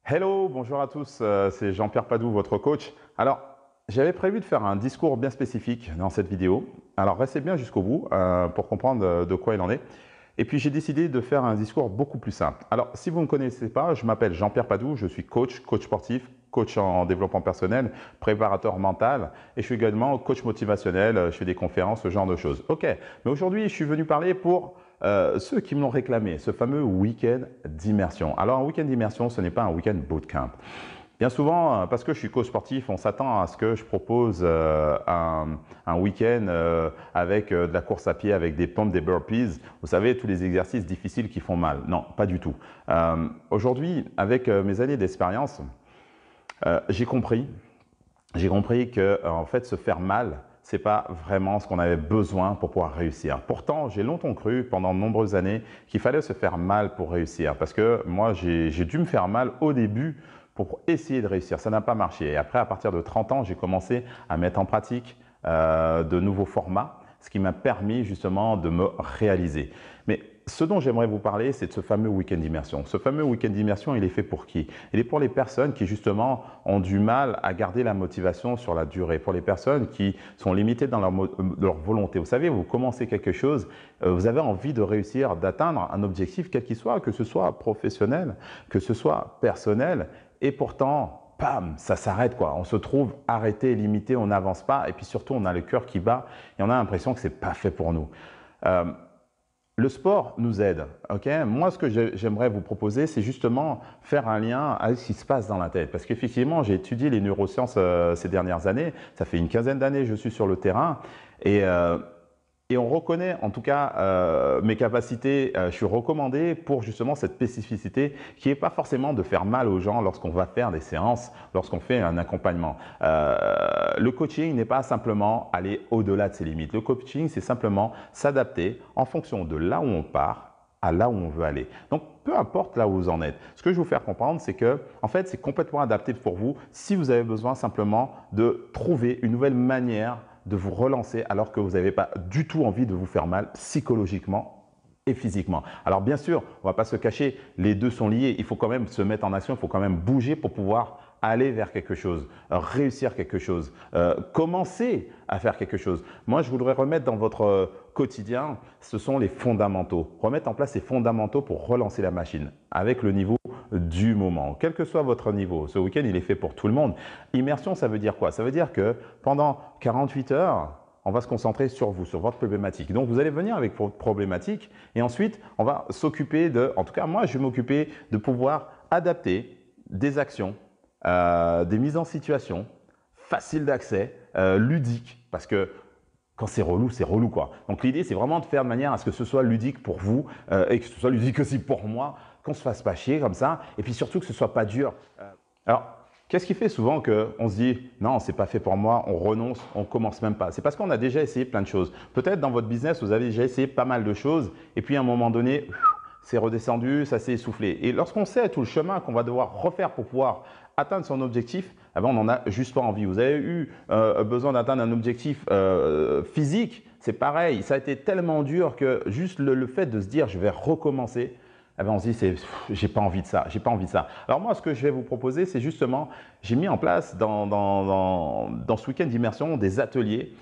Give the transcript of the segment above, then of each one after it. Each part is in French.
Hello, bonjour à tous, c'est Jean-Pierre Padoue, votre coach. Alors, j'avais prévu de faire un discours bien spécifique dans cette vidéo. Alors, restez bien jusqu'au bout pour comprendre de quoi il en est. Et puis, j'ai décidé de faire un discours beaucoup plus simple. Alors, si vous ne me connaissez pas, je m'appelle Jean-Pierre Padoue, je suis coach, coach sportif, coach en développement personnel, préparateur mental et je suis également coach motivationnel, je fais des conférences, ce genre de choses. Ok, mais aujourd'hui, je suis venu parler pour ceux qui me l'ont réclamé, ce fameux week-end d'immersion. Alors, un week-end d'immersion, ce n'est pas un week-end bootcamp. Bien souvent, parce que je suis coach sportif, on s'attend à ce que je propose un week-end avec de la course à pied, avec des pompes, des burpees. Vous savez, tous les exercices difficiles qui font mal. Non, pas du tout. Aujourd'hui, avec mes années d'expérience, j'ai compris que en fait, se faire mal, c'est pas vraiment ce qu'on avait besoin pour pouvoir réussir. Pourtant, j'ai longtemps cru, pendant de nombreuses années, qu'il fallait se faire mal pour réussir. Parce que moi, j'ai dû me faire mal au début pour essayer de réussir. Ça n'a pas marché. Et après, à partir de 30 ans, j'ai commencé à mettre en pratique de nouveaux formats, ce qui m'a permis justement de me réaliser. Mais ce dont j'aimerais vous parler, c'est de ce fameux week-end d'immersion. Ce fameux week-end d'immersion, il est fait pour qui? Il est pour les personnes qui justement ont du mal à garder la motivation sur la durée, pour les personnes qui sont limitées dans leur volonté. Vous savez, vous commencez quelque chose, vous avez envie de réussir, d'atteindre un objectif, quel qu'il soit, que ce soit professionnel, que ce soit personnel, et pourtant, pam, ça s'arrête quoi. On se trouve arrêté, limité, on n'avance pas, et puis surtout, on a le cœur qui bat, et on a l'impression que c'est pas fait pour nous. Le sport nous aide. Okay? Moi, ce que j'aimerais vous proposer, c'est justement faire un lien avec ce qui se passe dans la tête. Parce qu'effectivement, j'ai étudié les neurosciences ces dernières années. Ça fait une quinzaine d'années que je suis sur le terrain. Et on reconnaît, en tout cas, mes capacités, je suis recommandé pour justement cette spécificité qui n'est pas forcément de faire mal aux gens lorsqu'on va faire des séances, lorsqu'on fait un accompagnement. Le coaching n'est pas simplement aller au-delà de ses limites. Le coaching, c'est simplement s'adapter en fonction de là où on part à là où on veut aller. Donc, peu importe là où vous en êtes. Ce que je veux vous faire comprendre, c'est que, en fait, c'est complètement adapté pour vous si vous avez besoin simplement de trouver une nouvelle manière de vous relancer alors que vous n'avez pas du tout envie de vous faire mal psychologiquement et physiquement. Alors bien sûr, on ne va pas se cacher, les deux sont liés. Il faut quand même se mettre en action, il faut quand même bouger pour pouvoir aller vers quelque chose, réussir quelque chose, commencer à faire quelque chose. Moi, je voudrais remettre dans votre quotidien, ce sont les fondamentaux. Remettre en place ces fondamentaux pour relancer la machine avec le niveau du moment. Quel que soit votre niveau, ce week-end, il est fait pour tout le monde. Immersion, ça veut dire quoi? Ça veut dire que pendant 48 heures, on va se concentrer sur vous, sur votre problématique. Donc, vous allez venir avec votre problématique et ensuite, on va s'occuper de, en tout cas, moi, je vais m'occuper de pouvoir adapter des actions, des mises en situation, faciles d'accès, ludiques, parce que quand c'est relou quoi. Donc l'idée, c'est vraiment de faire de manière à ce que ce soit ludique pour vous et que ce soit ludique aussi pour moi, qu'on se fasse pas chier comme ça, et puis surtout que ce soit pas dur. Alors, qu'est-ce qui fait souvent qu'on se dit « non, c'est pas fait pour moi, on renonce, on commence même pas ». C'est parce qu'on a déjà essayé plein de choses. Peut-être dans votre business, vous avez déjà essayé pas mal de choses, et puis à un moment donné, c'est redescendu, ça s'est essoufflé. Et lorsqu'on sait tout le chemin qu'on va devoir refaire pour pouvoir atteindre son objectif, eh ben on n'en a juste pas envie. Vous avez eu besoin d'atteindre un objectif physique, c'est pareil. Ça a été tellement dur que juste le fait de se dire je vais recommencer, eh ben on se dit j'ai pas envie de ça, j'ai pas envie de ça. Alors moi, ce que je vais vous proposer, c'est justement, j'ai mis en place dans ce week-end d'immersion des ateliers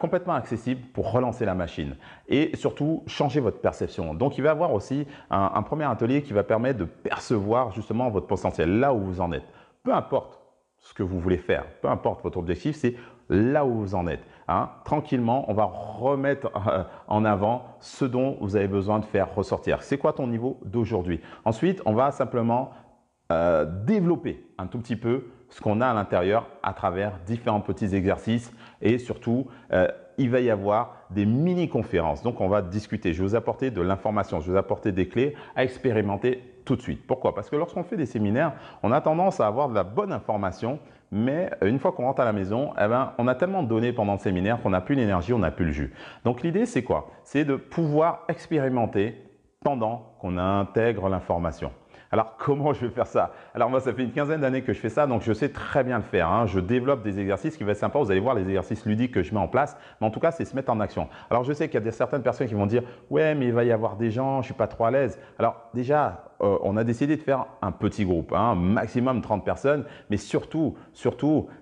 complètement accessibles pour relancer la machine et surtout changer votre perception. Donc il va y avoir aussi un premier atelier qui va permettre de percevoir justement votre potentiel, là où vous en êtes. Peu importe ce que vous voulez faire, peu importe votre objectif, c'est là où vous en êtes. Hein. Tranquillement, on va remettre en avant ce dont vous avez besoin de faire ressortir. C'est quoi ton niveau d'aujourd'hui? Ensuite, on va simplement développer un tout petit peu ce qu'on a à l'intérieur à travers différents petits exercices et surtout, il va y avoir des mini-conférences. Donc, on va discuter. Je vais vous apporter de l'information, je vais vous apporter des clés à expérimenter tout de suite. Pourquoi? Parce que lorsqu'on fait des séminaires, on a tendance à avoir de la bonne information, mais une fois qu'on rentre à la maison, eh ben, on a tellement donné pendant le séminaire qu'on n'a plus l'énergie, on n'a plus le jus. Donc, l'idée, c'est quoi? C'est de pouvoir expérimenter pendant qu'on intègre l'information. Alors, comment je vais faire ça? Alors, moi, ça fait une quinzaine d'années que je fais ça, donc je sais très bien le faire, hein. Je développe des exercices qui vont être sympas. Vous allez voir les exercices ludiques que je mets en place, mais en tout cas, c'est se mettre en action. Alors, je sais qu'il y a certaines personnes qui vont dire « Ouais, mais il va y avoir des gens, je ne suis pas trop à l'aise. » Alors, déjà, on a décidé de faire un petit groupe, hein, maximum 30 personnes, mais surtout,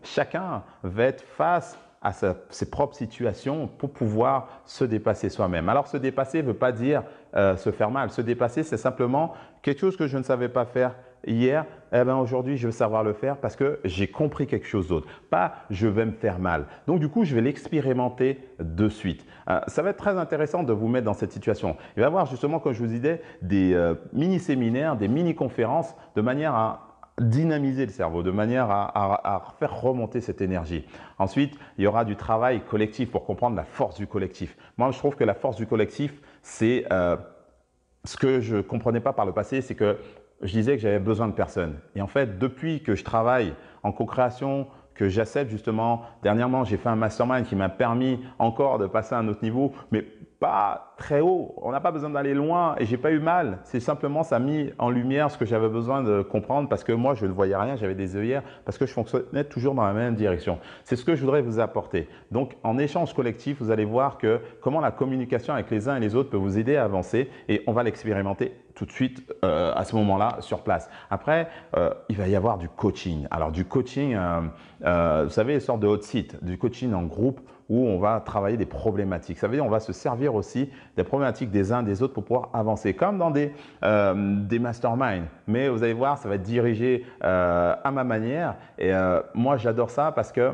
chacun va être face à ses propres situations pour pouvoir se dépasser soi-même. Alors, se dépasser ne veut pas dire se faire mal. Se dépasser, c'est simplement quelque chose que je ne savais pas faire hier, eh ben aujourd'hui, je vais savoir le faire parce que j'ai compris quelque chose d'autre. Pas je vais me faire mal. Donc, du coup, je vais l'expérimenter de suite. Ça va être très intéressant de vous mettre dans cette situation. Il va y avoir justement, comme je vous disais, des mini-séminaires, des mini-conférences de manière à dynamiser le cerveau, de manière à faire remonter cette énergie. Ensuite, il y aura du travail collectif pour comprendre la force du collectif. Moi, je trouve que la force du collectif, c'est ce que je ne comprenais pas par le passé, c'est que je disais que j'avais besoin de personne. Et en fait, depuis que je travaille en co-création, que j'accepte justement, dernièrement, j'ai fait un mastermind qui m'a permis encore de passer à un autre niveau, mais pas très haut. On n'a pas besoin d'aller loin et j'ai pas eu mal. C'est simplement, ça a mis en lumière ce que j'avais besoin de comprendre parce que moi, je ne voyais rien, j'avais des œillères parce que je fonctionnais toujours dans la même direction. C'est ce que je voudrais vous apporter. Donc, en échange collectif, vous allez voir que comment la communication avec les uns et les autres peut vous aider à avancer et on va l'expérimenter tout de suite à ce moment-là sur place. Après, il va y avoir du coaching. Alors, du coaching, vous savez, une sorte de hot seat, du coaching en groupe où on va travailler des problématiques. Ça veut dire on va se servir aussi des problématiques des uns des autres pour pouvoir avancer, comme dans des masterminds. Mais vous allez voir, ça va être dirigé à ma manière. Et moi, j'adore ça parce que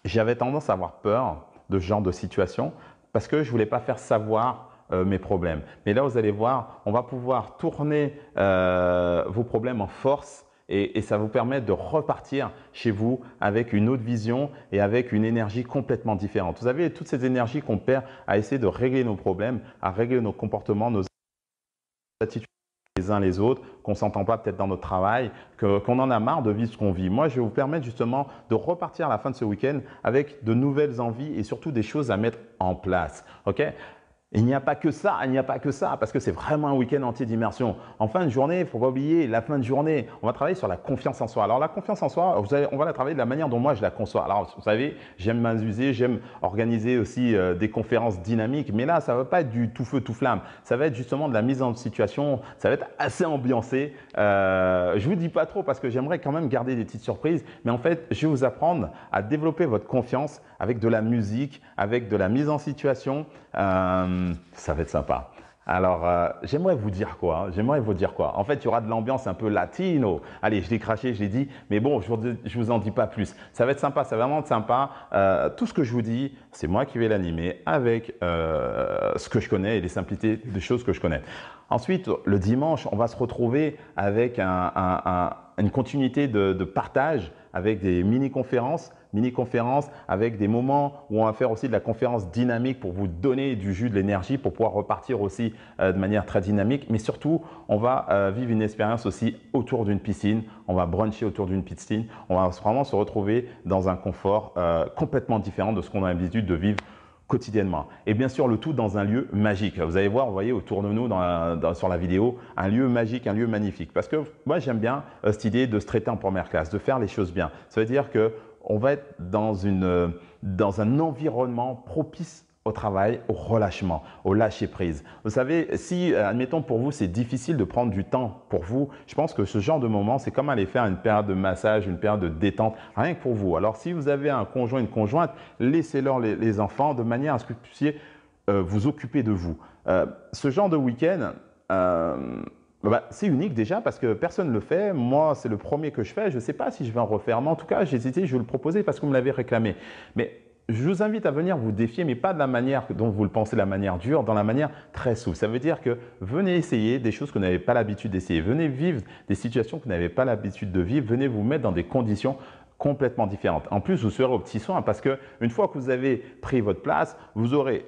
j'avais tendance à avoir peur de ce genre de situation parce que je ne voulais pas faire savoir mes problèmes. Mais là, vous allez voir, on va pouvoir tourner vos problèmes en force et ça vous permet de repartir chez vous avec une autre vision et avec une énergie complètement différente. Vous avez toutes ces énergies qu'on perd à essayer de régler nos problèmes, à régler nos comportements, nos attitudes les uns les autres, qu'on ne s'entend pas peut-être dans notre travail, qu'on en a marre de vivre ce qu'on vit. Moi, je vais vous permettre justement de repartir à la fin de ce week-end avec de nouvelles envies et surtout des choses à mettre en place. Ok? Il n'y a pas que ça, parce que c'est vraiment un week-end entier d'immersion. En fin de journée, il ne faut pas oublier la fin de journée. On va travailler sur la confiance en soi. Alors la confiance en soi, on va la travailler de la manière dont moi je la conçois. Alors vous savez, j'aime m'amuser, j'aime organiser aussi des conférences dynamiques, mais là, ça ne va pas être du tout feu, tout flamme. Ça va être justement de la mise en situation, ça va être assez ambiancé. Je ne vous dis pas trop parce que j'aimerais quand même garder des petites surprises, mais en fait, je vais vous apprendre à développer votre confiance avec de la musique, avec de la mise en situation. Ça va être sympa. Alors, j'aimerais vous dire quoi? En fait, il y aura de l'ambiance un peu latino. Allez, je l'ai craché, je l'ai dit, mais bon, je vous en dis pas plus. Ça va être sympa, ça va vraiment être sympa. Tout ce que je vous dis, c'est moi qui vais l'animer avec ce que je connais et les simplicités des choses que je connais. Ensuite, le dimanche, on va se retrouver avec une continuité de partage avec des mini-conférences avec des moments où on va faire aussi de la conférence dynamique pour vous donner du jus, de l'énergie pour pouvoir repartir aussi de manière très dynamique. Mais surtout, on va vivre une expérience aussi autour d'une piscine. On va bruncher autour d'une piscine. On va vraiment se retrouver dans un confort complètement différent de ce qu'on a l'habitude de vivre quotidiennement. Et bien sûr, le tout dans un lieu magique. Vous allez voir, vous voyez autour de nous sur la vidéo, un lieu magique, un lieu magnifique. Parce que moi, j'aime bien cette idée de se traiter en première classe, de faire les choses bien. Ça veut dire qu'on va être dans un environnement propice au travail, au relâchement, au lâcher-prise. Vous savez, si, admettons pour vous, c'est difficile de prendre du temps pour vous, je pense que ce genre de moment, c'est comme aller faire une période de massage, une période de détente, rien que pour vous. Alors, si vous avez un conjoint, une conjointe, laissez-leur les enfants de manière à ce que vous puissiez vous occuper de vous. Ce genre de week-end, c'est unique déjà parce que personne ne le fait. Moi, c'est le premier que je fais. Je ne sais pas si je vais en refaire, mais en tout cas, j'ai hésité, je vais le proposer parce que vous me l'avez réclamé. Mais je vous invite à venir vous défier, mais pas de la manière dont vous le pensez, la manière dure, dans la manière très souple. Ça veut dire que venez essayer des choses que vous n'avez pas l'habitude d'essayer. Venez vivre des situations que vous n'avez pas l'habitude de vivre. Venez vous mettre dans des conditions complètement différentes. En plus, vous serez aux petits soins parce qu'une fois que vous avez pris votre place, vous aurez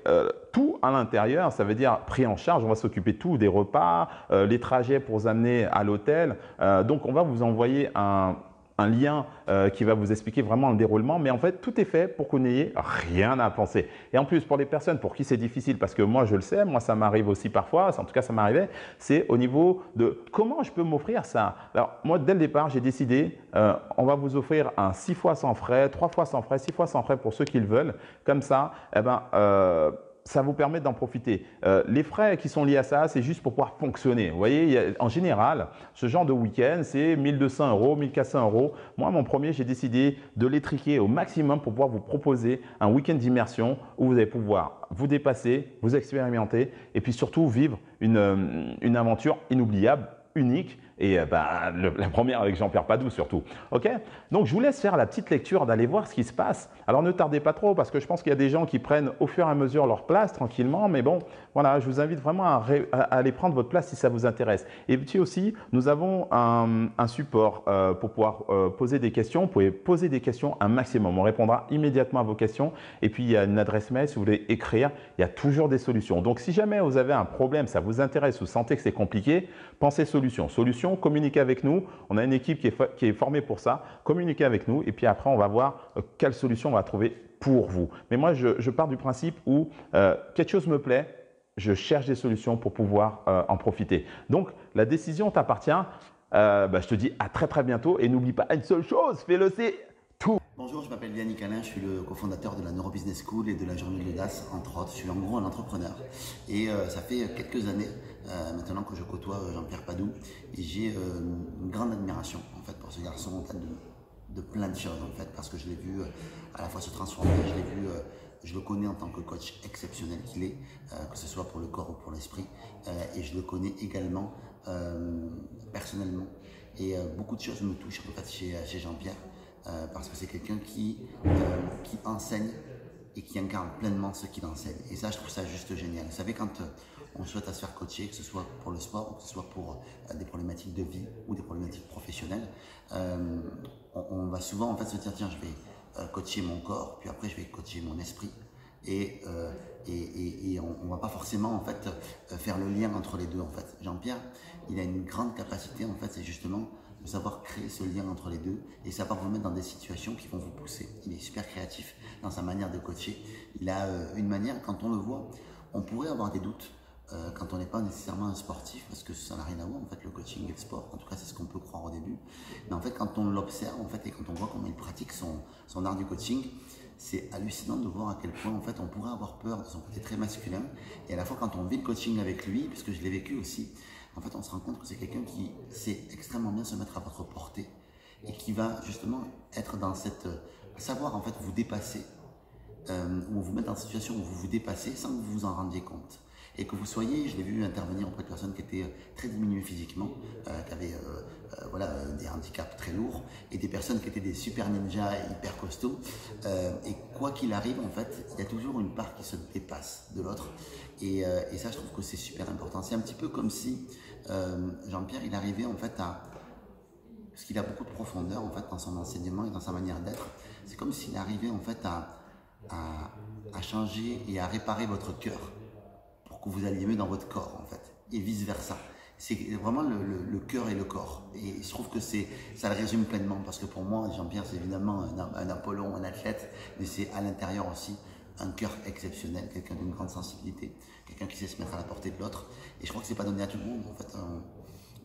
tout à l'intérieur. Ça veut dire pris en charge. On va s'occuper de tout, des repas, les trajets pour vous amener à l'hôtel. Donc, on va vous envoyer un lien qui va vous expliquer vraiment le déroulement. Mais en fait, tout est fait pour que vous n'ayez rien à penser. Et en plus, pour les personnes pour qui c'est difficile, parce que moi, je le sais, moi, ça m'arrive aussi parfois, en tout cas, ça m'arrivait, c'est au niveau de comment je peux m'offrir ça. Alors, moi, dès le départ, j'ai décidé, on va vous offrir un 6 fois sans frais, 3 fois sans frais, 6 fois sans frais pour ceux qui le veulent. Comme ça, eh ben, ça vous permet d'en profiter. Les frais qui sont liés à ça, c'est juste pour pouvoir fonctionner. Vous voyez, en général, ce genre de week-end, c'est 1 200 €, 1 400 €. Moi, mon premier, j'ai décidé de l'étriquer au maximum pour pouvoir vous proposer un week-end d'immersion où vous allez pouvoir vous dépasser, vous expérimenter et puis surtout vivre une aventure inoubliable, unique. Et la première avec Jean-Pierre Padoue surtout. Ok? Donc, je vous laisse faire la petite lecture d'aller voir ce qui se passe. Alors, ne tardez pas trop parce que je pense qu'il y a des gens qui prennent au fur et à mesure leur place tranquillement. Mais bon, voilà, je vous invite vraiment à aller prendre votre place si ça vous intéresse. Et puis aussi, nous avons un support pour pouvoir poser des questions. Vous pouvez poser des questions un maximum. On répondra immédiatement à vos questions. Et puis, il y a une adresse mail si vous voulez écrire. Il y a toujours des solutions. Donc, si jamais vous avez un problème, ça vous intéresse ou sentez que c'est compliqué, pensez solution. Solution, communiquez avec nous. On a une équipe qui est formée pour ça. Communiquez avec nous et puis après, on va voir quelle solution on va trouver pour vous. Mais moi, je pars du principe où quelque chose me plaît, je cherche des solutions pour pouvoir en profiter. Donc, la décision t'appartient. Je te dis à très très bientôt et n'oublie pas une seule chose, fais-le, c'est tout. Bonjour, je m'appelle Yannick Alain, je suis le cofondateur de la Neurobusiness School et de la Journée de l'Audace, entre autres. Je suis en gros un entrepreneur et ça fait quelques années maintenant que je côtoie Jean-Pierre Padoue et j'ai une grande admiration en fait pour ce garçon en fait, de plein de choses en fait parce que je l'ai vu à la fois se transformer, je le connais en tant que coach exceptionnel qu'il est, que ce soit pour le corps ou pour l'esprit et je le connais également personnellement et beaucoup de choses me touchent en fait chez Jean-Pierre. Parce que c'est quelqu'un qui enseigne et qui incarne pleinement ce qu'il enseigne. Et ça, je trouve ça juste génial. Vous savez, quand on souhaite à se faire coacher, que ce soit pour le sport ou que ce soit pour des problématiques de vie ou des problématiques professionnelles, on va souvent en fait se dire, tiens, je vais coacher mon corps, puis après je vais coacher mon esprit. Et on ne va pas forcément en fait faire le lien entre les deux en fait. Jean-Pierre, il a une grande capacité en fait, c'est justement de savoir créer ce lien entre les deux et savoir vous mettre dans des situations qui vont vous pousser. Il est super créatif dans sa manière de coacher. Il a une manière, quand on le voit, on pourrait avoir des doutes quand on n'est pas nécessairement un sportif parce que ça n'a rien à voir en fait le coaching et le sport. En tout cas, c'est ce qu'on peut croire au début. Mais en fait, quand on l'observe en fait et quand on voit comment il pratique son art du coaching, c'est hallucinant de voir à quel point en fait on pourrait avoir peur de son côté très masculin et à la fois quand on vit le coaching avec lui, puisque je l'ai vécu aussi, en fait on se rend compte que c'est quelqu'un qui sait extrêmement bien se mettre à votre portée et qui va justement être dans cette savoir en fait vous dépasser ou vous mettre dans une situation où vous vous dépassez sans que vous vous en rendiez compte. Et que vous soyez, je l'ai vu intervenir auprès de personnes qui étaient très diminuées physiquement, qui avaient des handicaps très lourds, et des personnes qui étaient des super ninjas hyper costauds. Et quoi qu'il arrive, en fait, il y a toujours une part qui se dépasse de l'autre. Et ça, je trouve que c'est super important. C'est un petit peu comme si Jean-Pierre, il arrivait en fait à... Parce qu'il a beaucoup de profondeur en fait dans son enseignement et dans sa manière d'être. C'est comme s'il arrivait en fait à changer et à réparer votre cœur que vous alliez mieux dans votre corps en fait, et vice versa. C'est vraiment le cœur et le corps. Et je trouve que ça le résume pleinement parce que pour moi, Jean-Pierre, c'est évidemment un Apollon, un athlète, mais c'est à l'intérieur aussi un cœur exceptionnel, quelqu'un d'une grande sensibilité, quelqu'un qui sait se mettre à la portée de l'autre. Et je crois que c'est pas donné à tout le monde en fait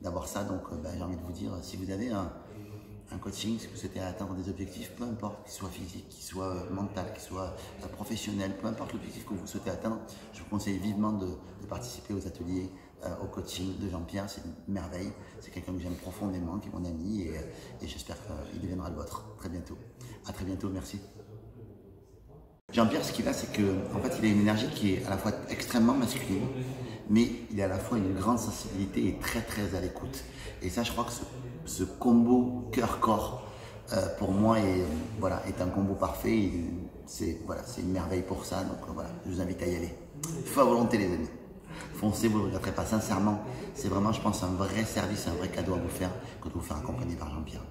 d'avoir ça. Donc j'ai envie de vous dire, si vous avez un coaching, si vous souhaitez atteindre des objectifs, peu importe, qu'ils soient physiques, qu'ils soient mentaux, qu'ils soient professionnels, peu importe l'objectif que vous souhaitez atteindre, je vous conseille vivement de participer aux ateliers, au coaching de Jean-Pierre. C'est une merveille, c'est quelqu'un que j'aime profondément, qui est mon ami et j'espère qu'il deviendra le vôtre très bientôt. À très bientôt, merci. Jean-Pierre, ce qu'il a, c'est qu'en fait, il a une énergie qui est à la fois extrêmement masculine, mais il a à la fois une grande sensibilité et très très à l'écoute. Et ça, je crois que ce combo cœur-corps, pour moi, est un combo parfait. C'est une merveille pour ça. Donc voilà, je vous invite à y aller. Feu à volonté, les amis. Foncez, vous ne le regretterez pas. Sincèrement, c'est vraiment, je pense, un vrai service, un vrai cadeau à vous faire que de vous faire accompagner par Jean-Pierre.